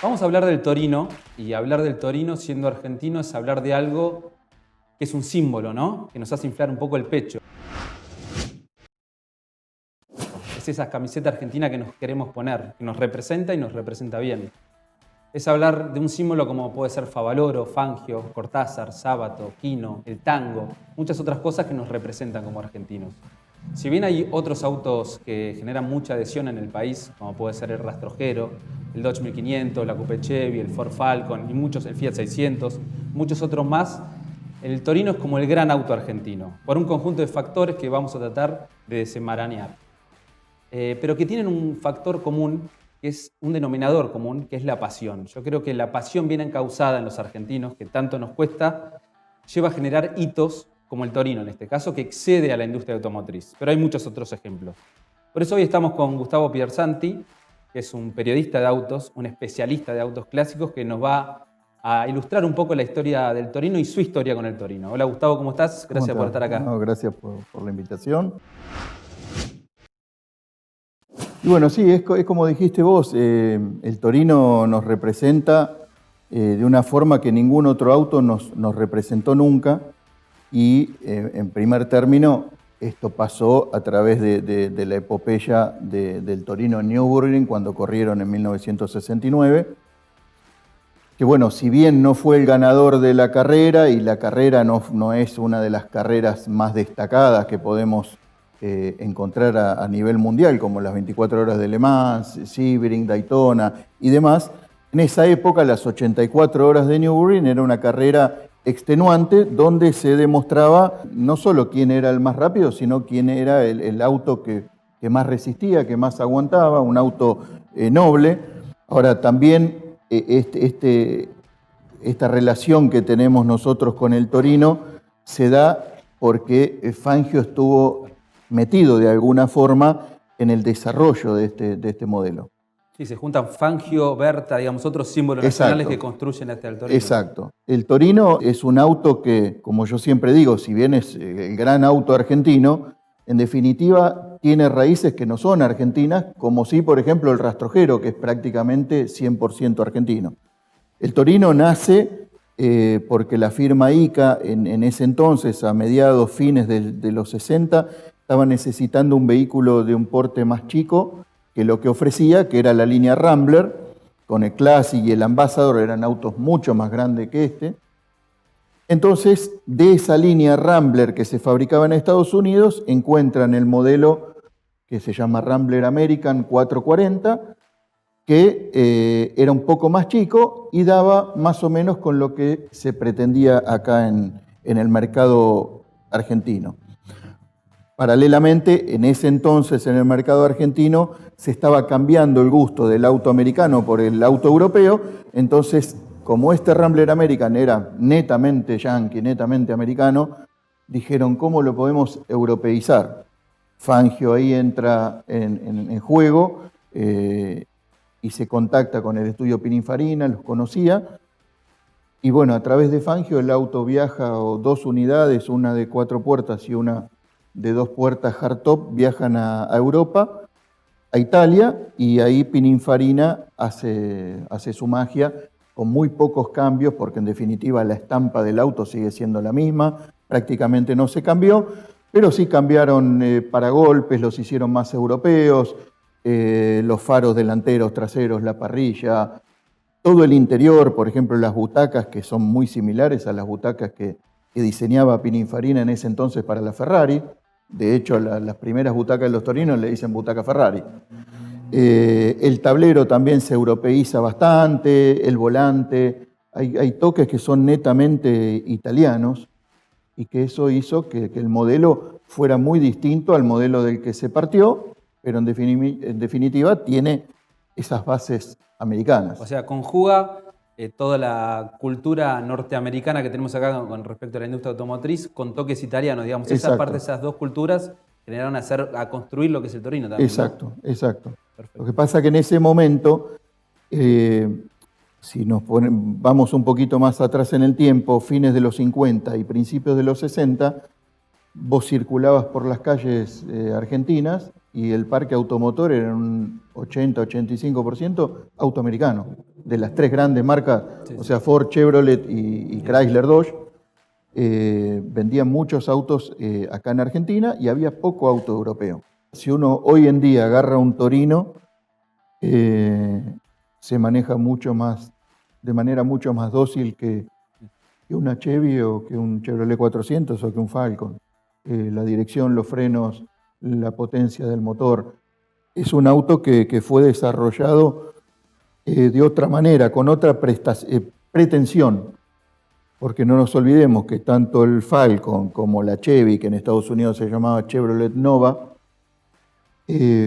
Vamos a hablar del Torino, y hablar del Torino siendo argentino es hablar de algo que es un símbolo, ¿no? Que nos hace inflar un poco el pecho. Es esa camiseta argentina que nos queremos poner, que nos representa y nos representa bien. Es hablar de un símbolo como puede ser Favaloro, Fangio, Cortázar, Sábato, Quino, el tango, muchas otras cosas que nos representan como argentinos. Si bien hay otros autos que generan mucha adhesión en el país, como puede ser el Rastrojero, el Dodge 1500, la Coupe Chevy, el Ford Falcon y muchos, el Fiat 600, muchos otros más, el Torino es como el gran auto argentino, por un conjunto de factores que vamos a tratar de desenmarañar. Pero que tienen un factor común, que es un denominador común, que es la pasión. Yo creo que la pasión bien encauzada en los argentinos, que tanto nos cuesta, lleva a generar hitos como el Torino en este caso, que excede a la industria automotriz. Pero hay muchos otros ejemplos. Por eso hoy estamos con Gustavo Piersanti, que es un periodista de autos, un especialista de autos clásicos, que nos va a ilustrar un poco la historia del Torino y su historia con el Torino. Hola Gustavo, ¿cómo estás? Gracias por estar acá. No, gracias por la invitación. Y bueno, sí, es como dijiste vos, el Torino nos representa de una forma que ningún otro auto nos representó nunca. Y en primer término, esto pasó a través de la epopeya del Torino en Nürburgring cuando corrieron en 1969. Que bueno, si bien no fue el ganador de la carrera y la carrera no es una de las carreras más destacadas que podemos encontrar a nivel mundial, como las 24 horas de Le Mans, Sebring, Daytona y demás, en esa época las 84 horas de Nürburgring era una carrera extenuante donde se demostraba no solo quién era el más rápido, sino quién era el auto que más resistía, que más aguantaba, un auto noble. Ahora también esta relación que tenemos nosotros con el Torino se da porque Fangio estuvo metido de alguna forma en el desarrollo de este modelo. Sí, se juntan Fangio, Berta, digamos, otros símbolos nacionales que construyen el Torino. Exacto. El Torino es un auto que, como yo siempre digo, si bien es el gran auto argentino, en definitiva tiene raíces que no son argentinas, como sí, por ejemplo, el Rastrojero, que es prácticamente 100% argentino. El Torino nace porque la firma ICA en ese entonces, a mediados, fines de los 60, estaba necesitando un vehículo de un porte más chico que lo que ofrecía, que era la línea Rambler, con el Classic y el Ambassador, eran autos mucho más grandes que este. Entonces, de esa línea Rambler que se fabricaba en Estados Unidos, encuentran el modelo que se llama Rambler American 440, que era un poco más chico y daba más o menos con lo que se pretendía acá en el mercado argentino. Paralelamente, en ese entonces en el mercado argentino se estaba cambiando el gusto del auto americano por el auto europeo, entonces como este Rambler American era netamente yankee, netamente americano, dijeron ¿cómo lo podemos europeizar? Fangio ahí entra en juego y se contacta con el estudio Pininfarina, los conocía, y bueno, a través de Fangio el auto viaja, dos unidades, una de 4 puertas y una de 2 puertas hardtop, viajan a Europa, a Italia, y ahí Pininfarina hace su magia con muy pocos cambios, porque en definitiva la estampa del auto sigue siendo la misma, prácticamente no se cambió, pero sí cambiaron paragolpes, los hicieron más europeos, los faros delanteros, traseros, la parrilla, todo el interior, por ejemplo las butacas que son muy similares a las butacas que diseñaba Pininfarina en ese entonces para la Ferrari. De hecho, las primeras butacas de los Torinos le dicen butaca Ferrari. El tablero también se europeiza bastante, el volante. Hay toques que son netamente italianos y que eso hizo que el modelo fuera muy distinto al modelo del que se partió, pero en definitiva tiene esas bases americanas. O sea, conjuga toda la cultura norteamericana que tenemos acá con respecto a la industria automotriz con toques italianos, digamos. Esa parte de esas dos culturas generaron a construir lo que es el Torino también. Exacto, ¿no? Exacto. Perfecto. Lo que pasa es que en ese momento, si vamos un poquito más atrás en el tiempo, fines de los 50 y principios de los 60, vos circulabas por las calles argentinas y el parque automotor era un 80-85% auto americano. de las tres grandes marcas, Sí, o sí. sea, Ford, Chevrolet y Chrysler Dodge, vendían muchos autos acá en Argentina y había poco auto europeo. Si uno hoy en día agarra un Torino, se maneja mucho más, de manera mucho más dócil que una Chevy o que un Chevrolet 400 o que un Falcon. La dirección, los frenos, la potencia del motor. Es un auto que fue desarrollado de otra manera, con otra pretensión, porque no nos olvidemos que tanto el Falcon como la Chevy, que en Estados Unidos se llamaba Chevrolet Nova,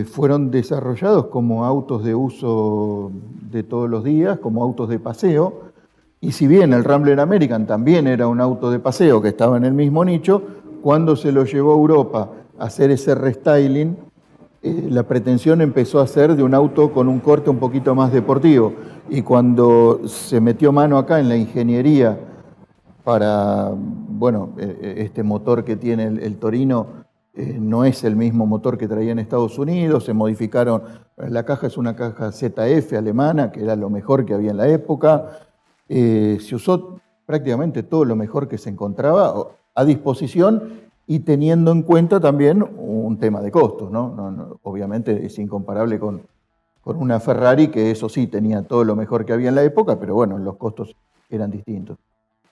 fueron desarrollados como autos de uso de todos los días, como autos de paseo, y si bien el Rambler American también era un auto de paseo que estaba en el mismo nicho, cuando se lo llevó a Europa a hacer ese restyling, la pretensión empezó a ser de un auto con un corte un poquito más deportivo. Y cuando se metió mano acá en la ingeniería para, bueno, este motor que tiene el Torino no es el mismo motor que traía en Estados Unidos, se modificaron, la caja es una caja ZF alemana, que era lo mejor que había en la época, se usó prácticamente todo lo mejor que se encontraba a disposición y teniendo en cuenta también un tema de costos, ¿no? Obviamente es incomparable con una Ferrari, que eso sí tenía todo lo mejor que había en la época, pero bueno, los costos eran distintos.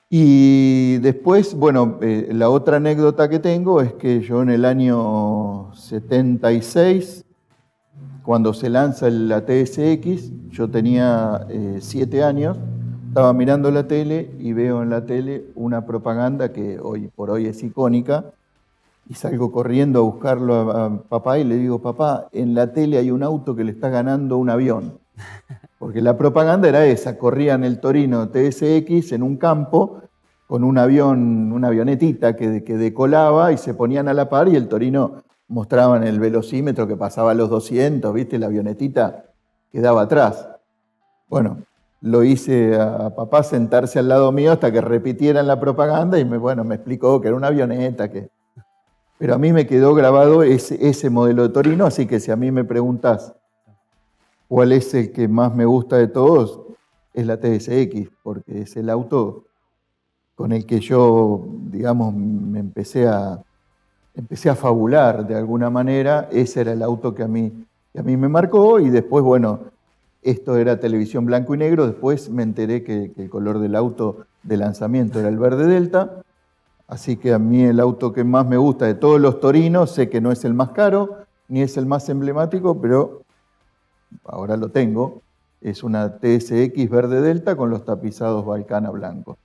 Y después, bueno, la otra anécdota que tengo es que yo en el año 76, cuando se lanza la TSX, yo tenía 7 años, estaba mirando la tele y veo en la tele una propaganda que hoy por hoy es icónica, y salgo corriendo a buscarlo a papá y le digo, papá, en la tele hay un auto que le está ganando un avión. Porque la propaganda era esa, corrían el Torino TSX en un campo con un avión, una avionetita que decolaba y se ponían a la par y el Torino mostraba en el velocímetro que pasaba a los 200, ¿viste? La avionetita quedaba atrás. Bueno, lo hice a papá sentarse al lado mío hasta que repitieran la propaganda y me explicó que era una avioneta. Pero a mí me quedó grabado ese modelo de Torino, así que si a mí me preguntás cuál es el que más me gusta de todos, es la TSX, porque es el auto con el que yo, digamos, empecé a fabular de alguna manera. Ese era el auto que a mí me marcó y después, bueno, esto era televisión blanco y negro. Después me enteré que el color del auto de lanzamiento era el verde Delta. Así que a mí el auto que más me gusta de todos los Torinos, sé que no es el más caro ni es el más emblemático, pero ahora lo tengo. Es una TSX verde Delta con los tapizados Valcana blancos.